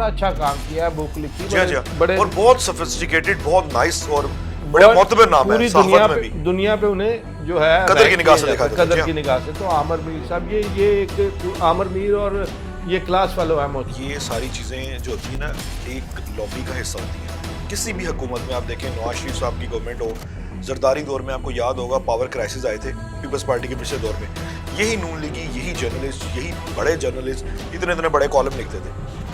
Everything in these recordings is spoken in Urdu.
بڑا اچھا کام کیا ہے, بک لکھی جی بڑے, اور بہت سفسٹیکیٹڈ, بہت نائس اور بڑے معتبر نام ہے پوری صحافت میں بھی, دنیا پہ انہیں جو ہے قدر کی نگاہ سے دیکھا جاتا ہے. قدر کی نگاہ سے. تو عامر میر صاحب یہ ایک عامر میر اور یہ کلاس فیلو ہے. یہ ساری چیزیں جو ہوتی ہیں نا ایک لابی کا حصہ ہوتی ہیں. کسی بھی حکومت میں آپ دیکھیں, نواز شریف صاحب کی گورنمنٹ ہو, زرداری دور میں آپ کو یاد ہوگا پاور کرائسس آئے تھے پیپلز پارٹی کے پچھلے دور میں, یہی نون لیگی, یہی جرنلسٹ, یہی بڑے جرنلسٹ اتنے بڑے کالم لکھتے تھے.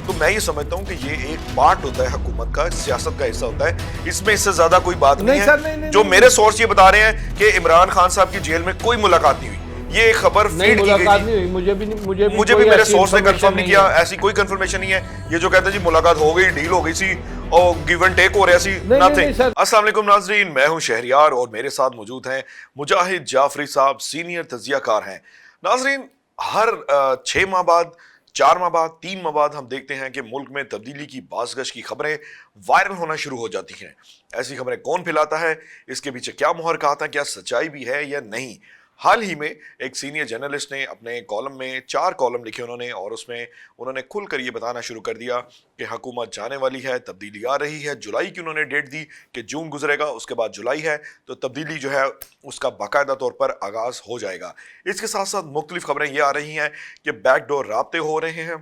تو میں یہ سمجھتا ہوں کہ یہ ایک پارٹ ہوتا ہے حکومت کا, سیاست کا حصہ ہوتا ہے, اس میں اس سے زیادہ کوئی بات نہیں ہے. جو میرے سورس یہ بتا رہے ہیں کہ عمران خان صاحب کی جیل میں کوئی ملاقات نہیں ہوئی, یہ ایک خبر فیڈ کی گئی تھی, مجھے بھی میرے سورس نے کنفرم نہیں کیا, ایسی کوئی کنفرمیشن نہیں ہے. یہ جو کہتے ہیں جی ملاقات ہو گئی, ڈیل ہو گئی سی اور گیو اینڈ ٹیک ہو رہا سی, نتھنگ. السلام علیکم ناظرین, میں ہوں شہریار اور میرے ساتھ موجود ہیں مجاہد جعفری صاحب, سینئر تجزیہ کار ہیں. ناظرین, ہر 6 ماہ بعد, 4 ماہ بعد, 3 ماہ بعد ہم دیکھتے ہیں کہ ملک میں تبدیلی کی بازگشت کی خبریں وائرل ہونا شروع ہو جاتی ہیں. ایسی خبریں کون پھیلاتا ہے, اس کے پیچھے کیا محرکات ہیں, کیا سچائی بھی ہے یا نہیں. حال ہی میں ایک سینئر جرنلسٹ نے اپنے کالم میں 4 کالم لکھے انہوں نے, اور اس میں انہوں نے کھل کر یہ بتانا شروع کر دیا کہ حکومت جانے والی ہے, تبدیلی آ رہی ہے. جولائی کی انہوں نے ڈیٹ دی کہ جون گزرے گا, اس کے بعد جولائی ہے, تو تبدیلی جو ہے اس کا باقاعدہ طور پر آغاز ہو جائے گا. اس کے ساتھ ساتھ مختلف خبریں یہ آ رہی ہیں کہ بیک ڈور رابطے ہو رہے ہیں.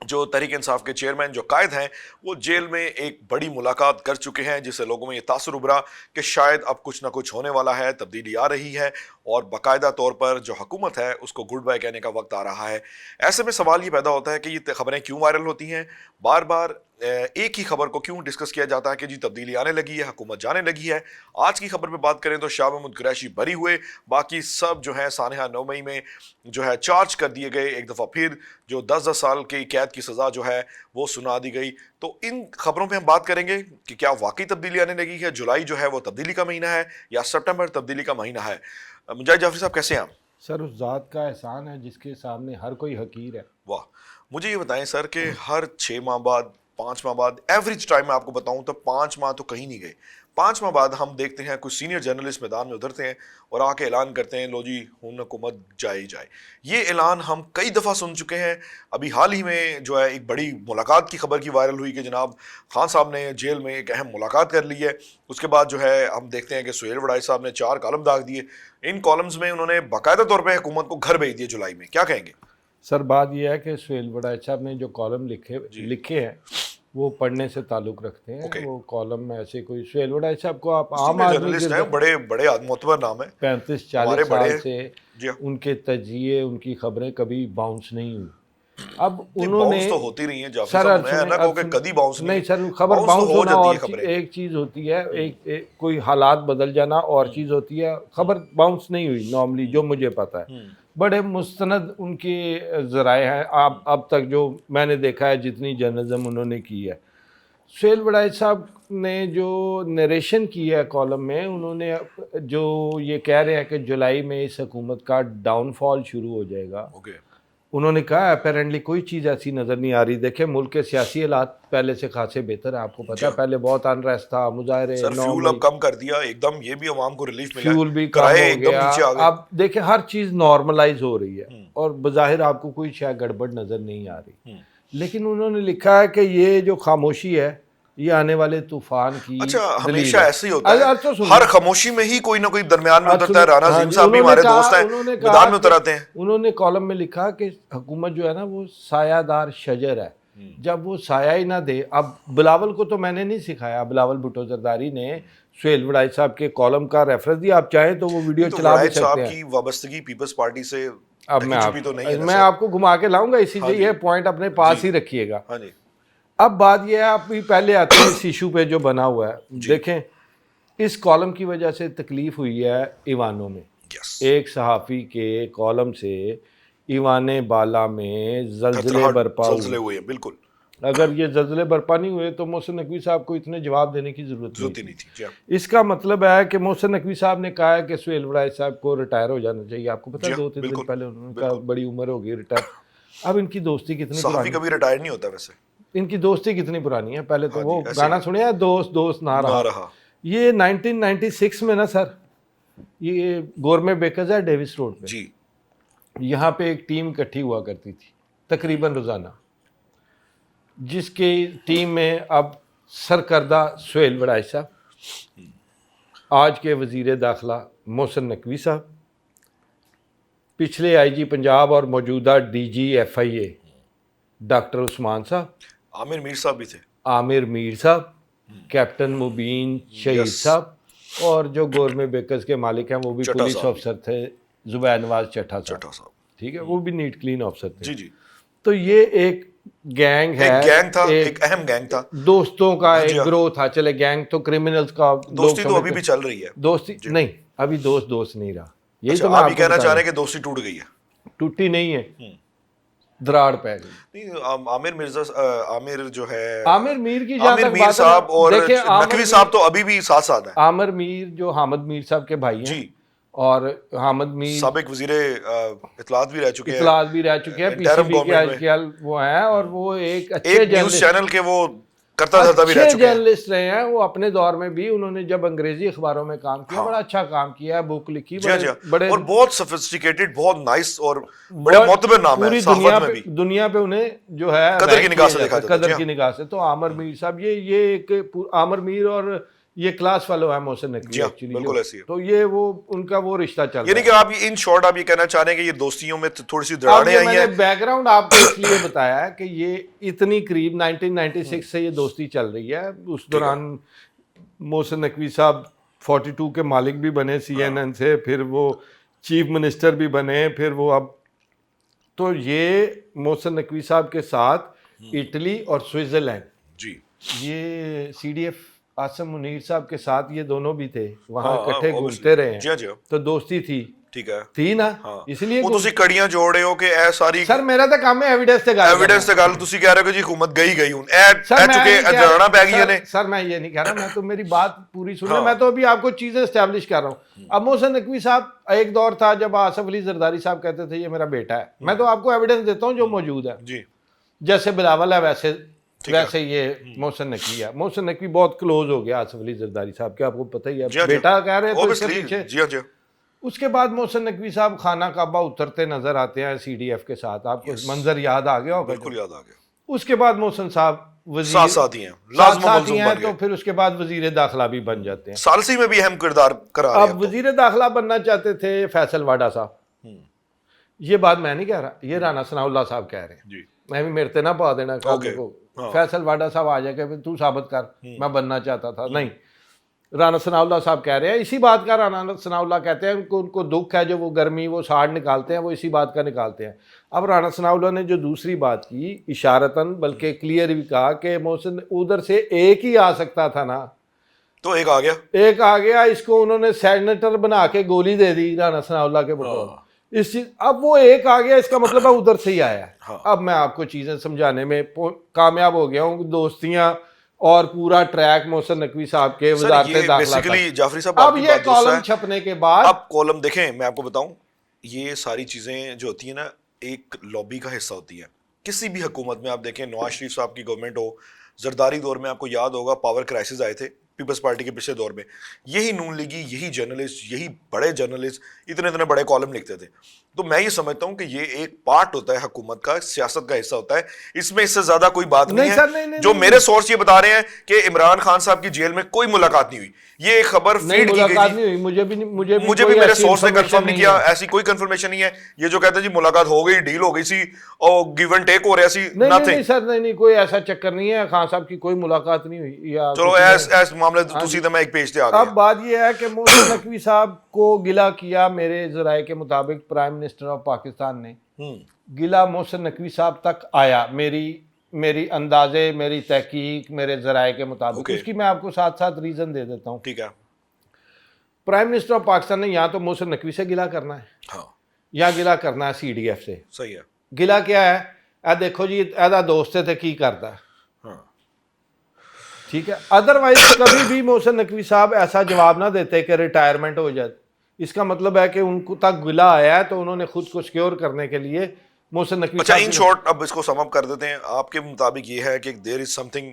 جو تحریک انصاف کے چیئرمین جو قائد ہیں وہ جیل میں ایک بڑی ملاقات کر چکے ہیں, جس سے لوگوں میں یہ تاثر ابھرا کہ شاید اب کچھ نہ کچھ ہونے والا ہے, تبدیلی آ رہی ہے اور باقاعدہ طور پر جو حکومت ہے اس کو گڈ بائی کہنے کا وقت آ رہا ہے. ایسے میں سوال یہ پیدا ہوتا ہے کہ یہ خبریں کیوں وائرل ہوتی ہیں, بار بار ایک ہی خبر کو کیوں ڈسکس کیا جاتا ہے کہ جی تبدیلی آنے لگی ہے, حکومت جانے لگی ہے. آج کی خبر پہ بات کریں تو شاہ محمود قریشی بری ہوئے, باقی سب جو ہیں سانحہ 9 مئی میں جو ہے چارج کر دیے گئے. ایک دفعہ پھر جو 10 سال کی قید کی سزا جو ہے وہ سنا دی گئی. تو ان خبروں پہ ہم بات کریں گے کہ کیا واقعی تبدیلی آنے لگی ہے, جولائی جو ہے وہ تبدیلی کا مہینہ ہے یا سپٹمبر تبدیلی کا مہینہ ہے. مجاہد جعفری صاحب کیسے ہیں آپ؟ سر اس ذات کا احسان ہے جس کے سامنے ہر کوئی حقیر ہے. واہ, مجھے یہ بتائیں سر کہ ہر 6 ماہ بعد, 5 ماہ بعد, ایوریج ٹائم میں آپ کو بتاؤں تو 5 ماہ تو کہیں نہیں گئے, 5 ماہ بعد ہم دیکھتے ہیں کچھ سینئر جرنلسٹ میدان میں اترتے ہیں اور آ کے اعلان کرتے ہیں لو جی حکومت جائے جائے. یہ اعلان ہم کئی دفعہ سن چکے ہیں. ابھی حال ہی میں جو ہے ایک بڑی ملاقات کی خبر کی وائرل ہوئی کہ جناب خان صاحب نے جیل میں ایک اہم ملاقات کر لی ہے. اس کے بعد جو ہے ہم دیکھتے ہیں کہ سہیل وڑائی صاحب نے 4 کالم داغ دیے. ان کالمز میں انہوں نے باقاعدہ طور پہ حکومت کو گھر بھیج دیا جولائی میں. کیا کہیں گے سر؟ بات یہ ہے کہ سہیل وڑائی صاحب نے جو کالم لکھے ہیں وہ پڑھنے سے تعلق رکھتے ہیں. وہ کالم میں ایسے کوئی, سہیل وڑائی صاحب کو آپ عام آدمی ہیں, بڑے بڑے معتبر نام ہیں, 35-40 سال سے ان کے تجزیے, ان کی خبریں کبھی باؤنس نہیں ہوئی. اب انہوں نے تو ہوتی رہی ہیں سر نہیں سر, خبر باؤنس ہونا اور ایک چیز ہوتی ہے, ایک کوئی حالات بدل جانا اور چیز ہوتی ہے. خبر باؤنس نہیں ہوئی نارملی, جو مجھے پتا ہے. بڑے مستند ان کے ذرائع ہیں اب تک جو میں نے دیکھا ہے, جتنی جرنلزم انہوں نے کی ہے. سہیل وڑائی صاحب نے جو نریشن کی ہے کالم میں, انہوں نے جو یہ کہہ رہے ہیں کہ جولائی میں اس حکومت کا ڈاؤن فال شروع ہو جائے گا. انہوں نے کہا اپیرنٹلی کوئی چیز ایسی نظر نہیں آ رہی. دیکھیں ملک کے سیاسی حالات پہلے سے خاصے بہتر ہیں, آپ کو پتا ہے. پہلے بہت انریسٹ تھا, مظاہرے, فیول اب کم کر دیا ایک دم, یہ بھی عوام کو ریلیف ملا, فیول بھی کم ہو گیا. اب دیکھیں ہر چیز نارملائز ہو رہی ہے اور بظاہر آپ کو کوئی شاید گڑبڑ نظر نہیں آ رہی. لیکن انہوں نے لکھا ہے کہ یہ جو خاموشی ہے یہ آنے والے طوفان کی. اچھا, ہمیشہ ایسے ہی ہوتا ہے, ہر خاموشی میں ہی کوئی نہ کوئی درمیان میں اترتا ہے. رانا عظیم صاحب بھی ہمارے دوست ہیں, میدان میں اتر آتے ہیں. انہوں نے کالم میں لکھا کہ حکومت جو ہے نا وہ سایہ دار شجر ہے, جب وہ سایہ ہی نہ دے. اب بلاول کو تو میں نے نہیں سکھایا, بلاول بھٹو زرداری نے سہیل وڑائی صاحب کے کالم کا ریفرنس دیا. آپ چاہیں تو وہ ویڈیو چلا بھی سکتے ہیں. کی وابستگی پیپلز پارٹی سے اب میں آپ کو گھما کے لاؤں گا, اسی لیے یہ پوائنٹ اپنے پاس ہی رکھیے گا. اب بات یہ ہے, آپ بھی پہلے آتے ہیں اس ایشو پہ جو بنا ہوا ہے. دیکھیں اس کالم کی وجہ سے تکلیف ہوئی ہے ایوانوں میں. ایک صحافی کے کالم سے ایوان بالا میں زلزلے برپا ہوئے. بالکل, اگر یہ زلزلے برپا نہیں ہوئے تو محسن نقوی صاحب کو اتنے جواب دینے کی ضرورت نہیں تھی. اس کا مطلب ہے کہ محسن نقوی صاحب نے کہا ہے کہ سہیل وڑائی صاحب کو ریٹائر ہو جانا چاہیے. آپ کو پتا ہے 2-3 دن پہلے انہوں نے کہا بڑی عمر ہو گئی ریٹائر. اب ان کی دوستی کتنی پرانی, کبھی ریٹائر نہیں ہوتا ویسے, ان کی دوستی کتنی پرانی ہے. پہلے تو وہ گانا سنیا ہے, دوست دوست نہ رہا. یہ 1996 میں نا سر, یہ گورمے بیکرز ہے ڈیوس روڈ پہ, یہاں پہ ایک ٹیم اکٹھی ہوا کرتی تھی تقریباً روزانہ. جس کی ٹیم میں اب سرکردہ سہیل وڑائی صاحب، آج کے وزیر داخلہ محسن نقوی صاحب، پچھلے آئی جی پنجاب اور موجودہ ڈی جی ایف آئی اے ڈاکٹر عثمان صاحب، عامر میر صاحب بھی تھے، عامر میر صاحب، کیپٹن مبین شہید صاحب، اور جو گورنمنٹ بیکرز کے مالک ہیں وہ بھی پولیس آفسر تھے، زبیر نواز چٹھا صاحب، ٹھیک ہے، وہ بھی نیٹ کلین آفسر تھے. جی جی. تو یہ ایک گینگ ہے، گینگ تھا، ایک اہم گینگ تھا، دوستوں کا ایک گروہ تھا. چلے گینگ تو کرمنلز کا، دوستی تو ابھی بھی چل رہی ہے. دوستی نہیں، ابھی دوست نہیں رہا. یہی تو آپ یہ کہنا چاہ رہے ہیں کہ دوستی ٹوٹ گئی ہے؟ ٹوٹی نہیں ہے، دراڑ پہ گئی. عامر مرزا، عامر جو ہے، عامر میر کی عامر میر صاحب اور نقوی صاحب تو ابھی بھی ساتھ ساتھ ہیں. عامر میر جو حامد میر صاحب کے بھائی ہیں، اور حامد میر سابق وزیر اطلاعات بھی رہ چکے ہیں، پی سی بی کے آج کل وہ ہیں، اور وہ ایک اچھے نیوز چینل کے وہ کرتا دھرتا بھی رہ چکے ہیں، جرنلسٹ رہے ہیں. وہ اپنے دور میں بھی انہوں نے جب انگریزی اخباروں میں کام کیا، بڑا اچھا کام کیا ہے، بک لکھی بڑے، اور بہت سوفسٹیکیٹڈ، بہت نائس اور بڑے معتبر نام ہے صحافت میں بھی. دنیا پہ انہیں جو ہے قدر کی نگاہ سے دیکھا جاتا ہے، قدر کی نگاہ سے. تو عامر میر صاحب، یہ ایک عامر میر اور یہ کلاس فیلو ہے محسن نقوی ایکچولی، بالکل ایسی ہے. تو یہ وہ ان کا وہ رشتہ چل رہا ہے. یعنی کہ آپ ان شارٹ آپ یہ کہنا چاہ رہے ہیں کہ یہ دوستیوں میں تھوڑی سی دراڑیں آئی ہیں. میں نے بیک گراؤنڈ آپ کو اس لیے بتایا کہ یہ اتنی قریب 1996 سے یہ دوستی چل رہی ہے. اس دوران محسن نقوی صاحب 42 کے مالک بھی بنے CNN سے، پھر وہ چیف منسٹر بھی بنے، پھر وہ اب تو یہ محسن نقوی صاحب کے ساتھ اٹلی اور سوئٹزرلینڈ، جی یہ CDF آصم منیر صاحب کے ساتھ یہ دونوں بھی تھے، وہاں اکٹھے گھومتے رہے ہیں، تو دوستی تھی. ٹھیک ہے، تھی نا، اس لیے وہ تسی کڑیاں جوڑ رہے ہو کہ اے ساری. سر میرا تو کام ہے ایویڈنس تے گل تسی کہہ رہے ہو کہ جی حکومت گئی ہوں اے چکے جڑنا پے گئی نے. سر میں یہ نہیں کہہ رہا، میں تو میری بات پوری سن لیں، میں تو ابھی آپ کو چیزیں اسٹیبلش کر رہا ہوں. اب محسن نقوی صاحب، ایک دور تھا جب آصف علی زرداری صاحب کہتے تھے یہ میرا بیٹا ہے. میں تو آپ کو ایویڈنس دیتا ہوں جو موجود ہے. جی، جیسے بلاول ہے ویسے یہ محسن نقوی ہے. محسن نقوی بہت کلوز ہو گیا آصف علی زرداری صاحب کے، آپ کو پتہ ہی ہے، بیٹا کہہ رہے ہیں تو اس کے پیچھے. اس کے بعد محسن نقوی صاحب خانہ کعبہ اترتے نظر آتے ہیں CDF کے ساتھ. آپ کو منظر یاد آ گیا ہوگا؟ بالکل یاد آ گیا. اس کے بعد محسن صاحب ساتھی ہیں، تو پھر اس کے بعد وزیر داخلہ بھی بن جاتے ہیں. ثالثی میں بھی اہم کردار کرا رہے ہیں. اب وزیر داخلہ بننا چاہتے تھے فیصل واڈا صاحب. یہ بات میں نہیں کہہ رہا، یہ رانا ثناء اللہ صاحب کہہ رہے ہیں. میں بھی میرے نہ پا دینا کو فیصل واڈا صاحب آ جائے کہ تو ثابت کر میں بننا چاہتا تھا. نہیں، رانا ثناء اللہ صاحب کہہ رہے ہیں. اسی بات کا رانا ثناء اللہ کہتے ہیں ان کو دکھ ہے، جو وہ گرمی وہ ساڑ نکالتے ہیں، وہ اسی بات کا نکالتے ہیں. اب رانا ثناء اللہ نے جو دوسری بات کی، اشارتاً بلکہ کلیئر بھی کہا کہ محسن ادھر سے ایک ہی آ سکتا تھا نا، تو ایک آ گیا. اس کو انہوں نے سینیٹر بنا کے گولی دے دی رانا ثناء اللہ کے بطور. اس چیز اب وہ ایک آ گیا، اس کا مطلب ہے ادھر سے ہی آیا ہے. اب میں آپ کو چیزیں سمجھانے میں کامیاب ہو گیا ہوں، دوستیاں اور پورا ٹریک محسن نقوی صاحب کے وزارت داخلہ. جعفری صاحب اب یہ کالم چھپنے کے بعد، اب کالم دیکھیں، میں آپ کو بتاؤں، یہ ساری چیزیں جو ہوتی ہیں نا، ایک لابی کا حصہ ہوتی ہے. کسی بھی حکومت میں آپ دیکھیں، نواز شریف صاحب کی گورنمنٹ ہو، زرداری دور میں آپ کو یاد ہوگا پاور کرائسس آئے تھے پیپلز پارٹی کے پچھلے دور میں. یہی نون لیگی، یہی جرنلسٹ، یہی بڑے جرنلسٹ اتنے بڑے کالم لکھتے تھے. تو میں یہ سمجھتا ہوں کہ یہ ایک پارٹ ہوتا ہے حکومت کا، سیاست کا حصہ ہوتا ہے. اس میں اس سے زیادہ کوئی بات نہیں ہے. جو میرے سورس یہ بتا رہے ہیں کہ عمران خان صاحب کی جیل میں کوئی ملاقات نہیں ہوئی، یہ ایک خبر فیڈ کی گئی. مجھے بھی میرے سورس نے کنفرم نہیں کیا، ایسی کوئی کنفرمیشن نہیں ہے. یہ جو کہتے ہیں جی ملاقات ہو گئی، ڈیل ہو گئی سی اور گیو اینڈ ٹیک ہو رہا سی، نہیں سر، نہیں کوئی ایسا چکر نہیں ہے. خان صاحب کی کوئی ملاقات نہیں ہوئی. چلو ایس معاملے تو میں ایک پیج پہ آ گیا. اب بات یہ ہے کہ محسن نقوی صاحب کو گلہ کیا، میرے ذرائع کے مطابق پرائم منسٹر آف پاکستان نے گلہ محسن نقوی صاحب تک آیا، میری اندازے، میری تحقیق، میرے ذرائع کے مطابق. اس کی میں آپ کو ساتھ ساتھ ریزن دے دیتا ہوں. ٹھیک ہے. پرائم منسٹر آف پاکستان نے یا تو محسن نقوی سے گلہ کرنا ہے، یا گلہ کرنا ہے CDF سے. صحیح ہے. گلہ کیا ہے؟ اے دیکھو جی ایدا دوست تھے کی کرتا ہے. ٹھیک ہے. ادروائز کبھی بھی محسن نقوی صاحب ایسا جواب نہ دیتے کہ ریٹائرمنٹ ہو جائے. اس کا مطلب ہے کہ ان کو تک گلہ آیا ہے، تو انہوں نے خود کو سیکیور کرنے کے لیے محسن نقوی. اچھا، ان شارٹ اب اس کو سم اپ کر دیتے ہیں. آپ کے مطابق یہ ہے کہ دیر از سم تھنگ